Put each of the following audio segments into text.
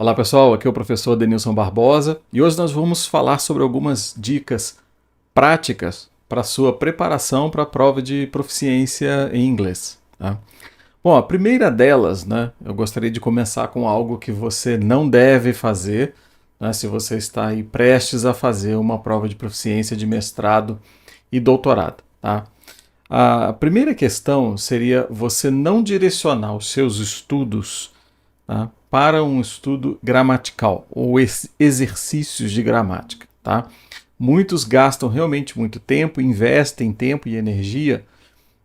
Olá pessoal, aqui é o professor Denilson Barbosa e hoje nós vamos falar sobre algumas dicas práticas para a sua preparação para a prova de proficiência em inglês. Tá? Bom, a primeira delas, eu gostaria de começar com algo que você não deve fazer, se você está aí prestes a fazer uma prova de proficiência de mestrado e doutorado. Tá? A primeira questão seria você não direcionar os seus estudos, tá, para um estudo gramatical ou exercícios de gramática. Tá? Muitos gastam realmente muito tempo, investem tempo e energia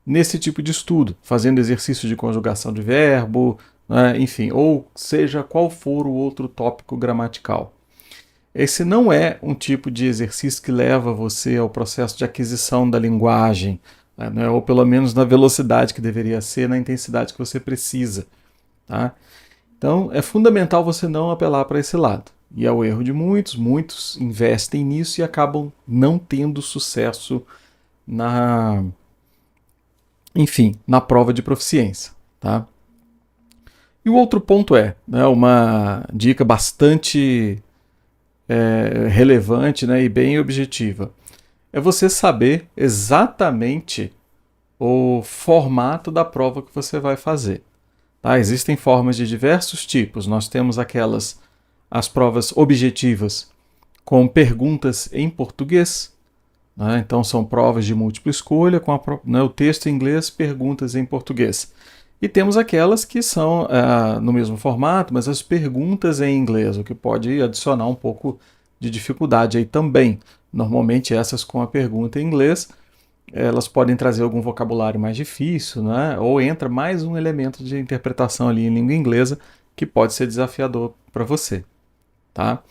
nesse tipo de estudo, fazendo exercício de conjugação de verbo, enfim, ou seja qual for o outro tópico gramatical. Esse não é um tipo de exercício que leva você ao processo de aquisição da linguagem, ou pelo menos na velocidade que deveria ser, na intensidade que você precisa. Tá? Então, é fundamental você não apelar para esse lado. E é o erro de muitos, muitos investem nisso e acabam não tendo sucesso na prova de proficiência. Tá? E o outro ponto uma dica bastante relevante, e bem objetiva. É você saber exatamente o formato da prova que você vai fazer. Tá? Existem formas de diversos tipos. Nós temos as provas objetivas com perguntas em português. Então são provas de múltipla escolha com o texto em inglês, perguntas em português. E temos aquelas que são no mesmo formato, mas as perguntas em inglês, o que pode adicionar um pouco de dificuldade aí também. Normalmente essas com a pergunta em inglês, elas podem trazer algum vocabulário mais difícil, ou entra mais um elemento de interpretação ali em língua inglesa que pode ser desafiador para você. Tá?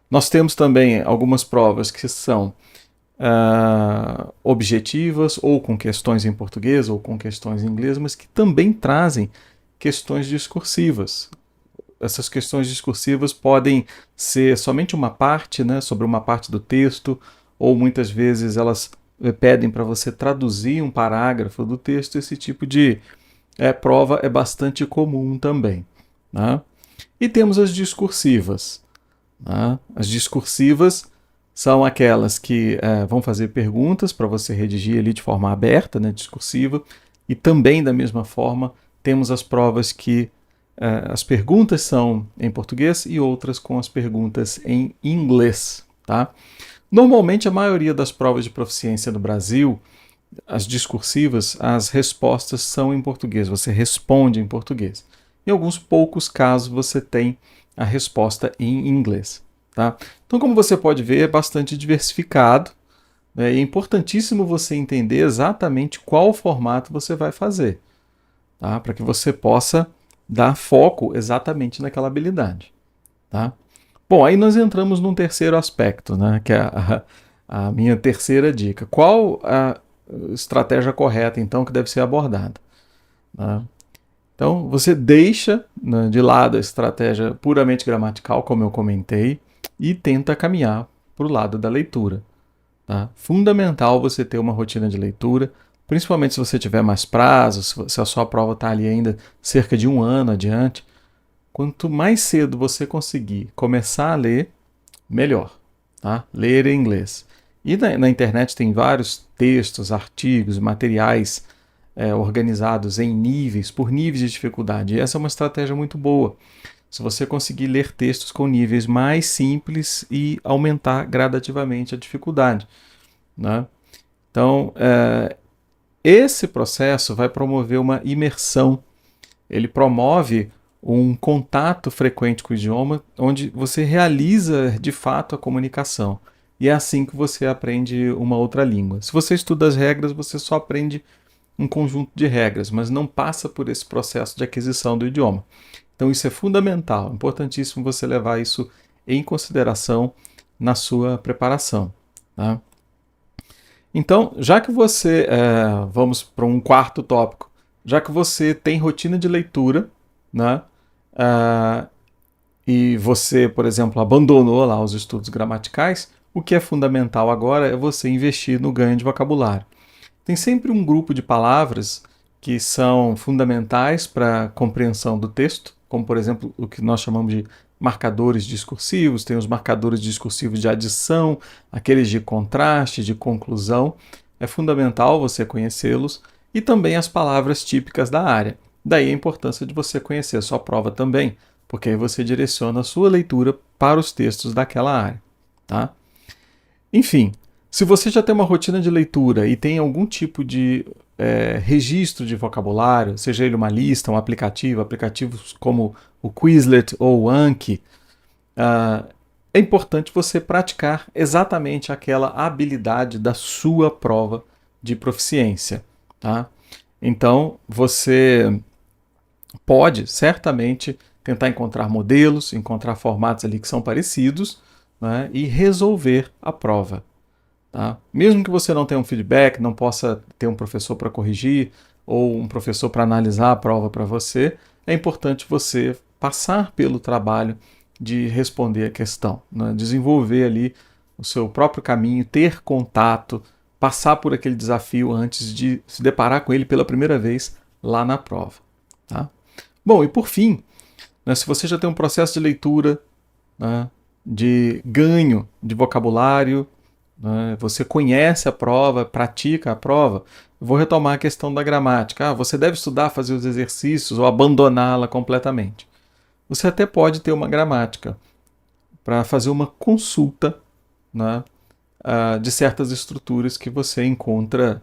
Nós temos também algumas provas que são objetivas, ou com questões em português, ou com questões em inglês, mas que também trazem questões discursivas. Essas questões discursivas podem ser somente uma parte, sobre uma parte do texto, ou muitas vezes elas pedem para você traduzir um parágrafo do texto. Esse tipo de prova é bastante comum também. Né? E temos as discursivas. Né? As discursivas são aquelas que vão fazer perguntas para você redigir ali de forma aberta, discursiva, e também da mesma forma temos as provas que as perguntas são em português e outras com as perguntas em inglês. Tá? Normalmente a maioria das provas de proficiência no Brasil, as discursivas, as respostas são em português, você responde em português. Em alguns poucos casos você tem a resposta em inglês. Tá? Então, como você pode ver, é bastante diversificado. É importantíssimo você entender exatamente qual formato você vai fazer, tá? Para que você possa dar foco exatamente naquela habilidade. Tá? Bom, aí nós entramos num terceiro aspecto, que é a minha terceira dica. Qual a estratégia correta, então, que deve ser abordada? Tá? Então, você deixa de lado a estratégia puramente gramatical, como eu comentei, e tenta caminhar para o lado da leitura. Tá? Fundamental você ter uma rotina de leitura, principalmente se você tiver mais prazo, se a sua prova está ali ainda cerca de 1 ano adiante. Quanto mais cedo você conseguir começar a ler, melhor. Tá? Ler em inglês. E na internet tem vários textos, artigos, materiais organizados em níveis, por níveis de dificuldade. E essa é uma estratégia muito boa. Se você conseguir ler textos com níveis mais simples e aumentar gradativamente a dificuldade. Né? Então, esse processo vai promover uma imersão. Ele promove um contato frequente com o idioma, onde você realiza de fato a comunicação. E é assim que você aprende uma outra língua. Se você estuda as regras, você só aprende um conjunto de regras, mas não passa por esse processo de aquisição do idioma. Então isso é fundamental, importantíssimo você levar isso em consideração na sua preparação. Tá? Então, já que você, vamos para um quarto tópico, já que você tem rotina de leitura, e você, por exemplo, abandonou lá os estudos gramaticais, o que é fundamental agora é você investir no ganho de vocabulário. Tem sempre um grupo de palavras que são fundamentais para a compreensão do texto, como, por exemplo, o que nós chamamos de marcadores discursivos, tem os marcadores discursivos de adição, aqueles de contraste, de conclusão. É fundamental você conhecê-los, e também as palavras típicas da área. Daí a importância de você conhecer a sua prova também, porque aí você direciona a sua leitura para os textos daquela área, tá? Enfim, se você já tem uma rotina de leitura e tem algum tipo de registro de vocabulário, seja ele uma lista, um aplicativo, aplicativos como o Quizlet ou o Anki, é importante você praticar exatamente aquela habilidade da sua prova de proficiência, tá? Então, você pode certamente tentar encontrar modelos, encontrar formatos ali que são parecidos, né, e resolver a prova. Tá? Mesmo que você não tenha um feedback, não possa ter um professor para corrigir ou um professor para analisar a prova para você, é importante você passar pelo trabalho de responder a questão, né? Desenvolver ali o seu próprio caminho, ter contato, passar por aquele desafio antes de se deparar com ele pela primeira vez lá na prova. Tá? Bom, e por fim, né, se você já tem um processo de leitura, né, de ganho de vocabulário, né, você conhece a prova, pratica a prova, eu vou retomar a questão da gramática. Você deve estudar, fazer os exercícios ou abandoná-la completamente. Você até pode ter uma gramática para fazer uma consulta, né, de certas estruturas que você encontra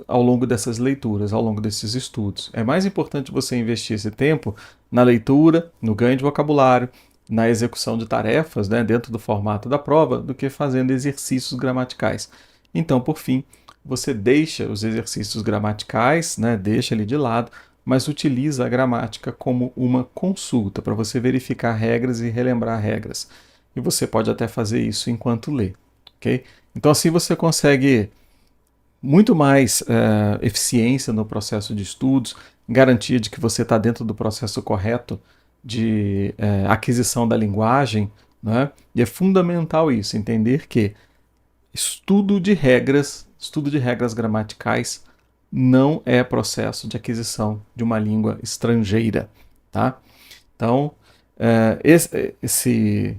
ao longo dessas leituras, ao longo desses estudos. É mais importante você investir esse tempo na leitura, no ganho de vocabulário, na execução de tarefas, né, dentro do formato da prova, do que fazendo exercícios gramaticais. Então, por fim, você deixa os exercícios gramaticais, né, deixa ele de lado, mas utiliza a gramática como uma consulta para você verificar regras e relembrar regras. E você pode até fazer isso enquanto lê. Okay? Então, assim você consegue muito mais eficiência no processo de estudos, garantia de que você está dentro do processo correto de aquisição da linguagem, né? E é fundamental isso, entender que estudo de regras gramaticais não é processo de aquisição de uma língua estrangeira, tá? Então, esse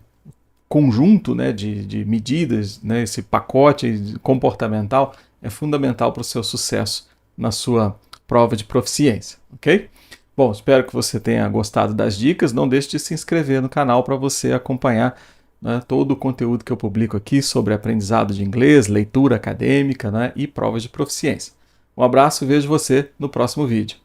conjunto, né, de medidas, né, esse pacote comportamental é fundamental para o seu sucesso na sua prova de proficiência, ok? Bom, espero que você tenha gostado das dicas. Não deixe de se inscrever no canal para você acompanhar, né, todo o conteúdo que eu publico aqui sobre aprendizado de inglês, leitura acadêmica, né, e provas de proficiência. Um abraço e vejo você no próximo vídeo.